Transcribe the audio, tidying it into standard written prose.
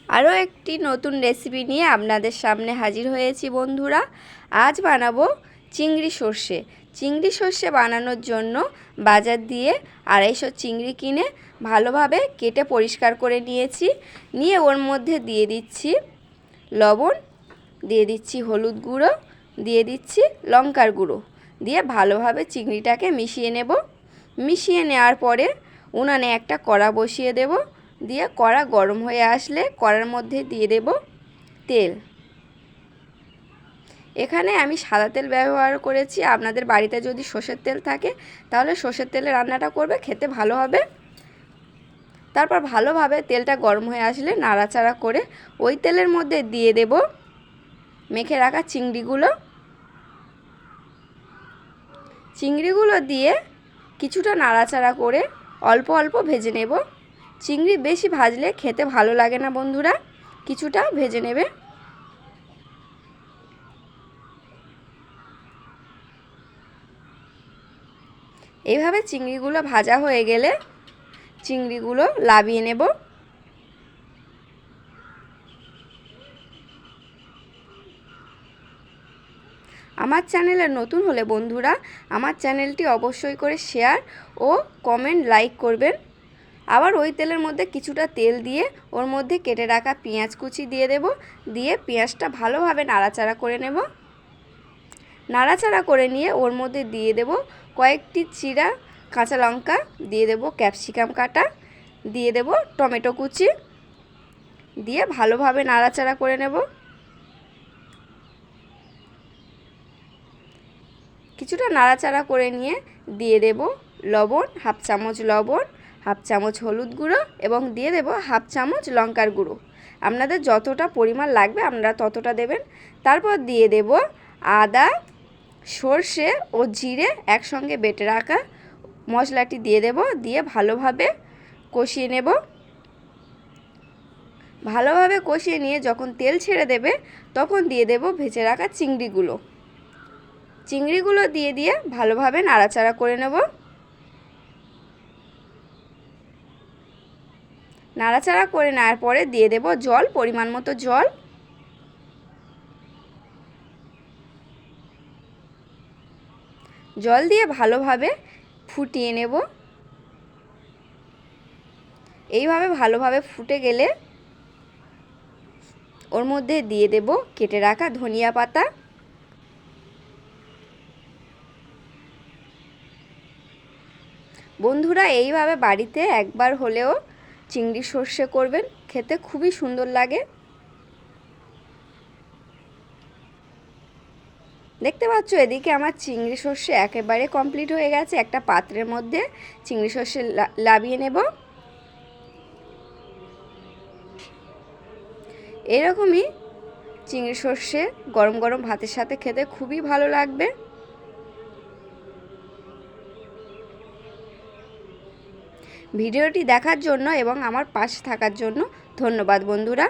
আরও একটি নতুন রেসিপি নিয়ে আপনাদের সামনে হাজির হয়েছি বন্ধুরা। আজ বানাবো চিংড়ি সর্ষে। চিংড়ি সর্ষে বানানোর জন্য বাজার দিয়ে 250 চিংড়ি কিনে ভালোভাবে কেটে পরিষ্কার করে নিয়েছি। নিয়ে ওর মধ্যে দিয়ে দিচ্ছি লবণ, দিয়ে দিচ্ছি হলুদ গুঁড়ো, দিয়ে দিচ্ছি লঙ্কার গুঁড়ো, দিয়ে ভালোভাবে চিংড়িটাকে মিশিয়ে নেব। মিশিয়ে নেওয়ার পরে উনানে একটা কড়া বসিয়ে দেব। দিয়ে কড়া গরম হয়ে আসলে কড়ার মধ্যে দিয়ে দেব তেল। এখানে আমি সাদা তেল ব্যবহার করেছি। আপনাদের বাড়িতে যদি সর্ষের তেল থাকে তাহলে সর্ষের তেলে রান্নাটা করবে, খেতে ভালো হবে। তারপর ভালোভাবে তেলটা গরম হয়ে আসলে নাড়াচাড়া করে ওই তেলের মধ্যে দিয়ে দেব মেখে রাখা চিংড়িগুলো দিয়ে কিছুটা নাড়াচাড়া করে অল্প অল্প ভেজে নেব। চিংড়ি বেশি ভাজলে খেতে ভালো লাগে না বন্ধুরা, কিছুটা ভেজে নেবে। এইভাবে চিংড়িগুলো ভাজা হয়ে গেলে চিংড়িগুলো নামিয়ে নেব। আমার চ্যানেলে নতুন হলে বন্ধুরা আমার চ্যানেলটি অবশ্যই করে শেয়ার ও কমেন্ট লাইক করবেন। আবার ওই তেলের মধ্যে কিছুটা তেল দিয়ে ওর মধ্যে কেটে রাখা পেঁয়াজ কুচি দিয়ে দেব। দিয়ে পেঁয়াজটা ভালোভাবে নাড়াচাড়া করে নেব। নাড়াচাড়া করে নিয়ে ওর মধ্যে দিয়ে দেব কয়েকটি চিরা কাঁচা লঙ্কা, দিয়ে দেব ক্যাপসিকাম কাটা, দিয়ে দেব টমেটো কুচি, দিয়ে ভালোভাবে নাড়াচাড়া করে নেব। কিছুটা নাড়াচাড়া করে নিয়ে দিয়ে দেব লবণ, হাফ চামচ লবণ, হাফ চামচ হলুদ গুঁড়ো এবং দিয়ে দেব হাফ চামচ লঙ্কার গুঁড়ো। আপনাদের যতটা পরিমাণ লাগবে আপনারা ততটা দেবেন। তারপর দিয়ে দেব আদা, সর্ষে ও জিরে একসঙ্গে বেটে রাখা মশলাটি দিয়ে দেব। দিয়ে ভালোভাবে কষিয়ে নেব। ভালোভাবে কষিয়ে নিয়ে যখন তেল ছেড়ে দেবে তখন দিয়ে দেব ভেজে রাখা চিংড়িগুলো দিয়ে ভালোভাবে নাড়াচাড়া করে নেব। নাড়াচাড়া করে নেওয়ার পরে দিয়ে দেব জল, পরিমাণ মতো জল। জল দিয়ে ভালোভাবে ফুটিয়ে নেব। এইভাবে ভালোভাবে ফুটে গেলে ওর মধ্যে দিয়ে দেব কেটে রাখা ধনিয়া পাতা। বন্ধুরা এইভাবে বাড়িতে একবার হলেও চিংড়ি সর্ষে করবেন, খেতে খুবই সুন্দর লাগে। দেখতে পাচ্ছ এদিকে আমার চিংড়ি সর্ষে একেবারে কমপ্লিট হয়ে গেছে। একটা পাত্রের মধ্যে চিংড়ি সর্ষে নামিয়ে নেব। এরকমই চিংড়ি সর্ষে গরম গরম ভাতের সাথে খেতে খুবই ভালো লাগবে। ভিডিওটি দেখার জন্য এবং আমার পাশে থাকার জন্য ধন্যবাদ বন্ধুরা।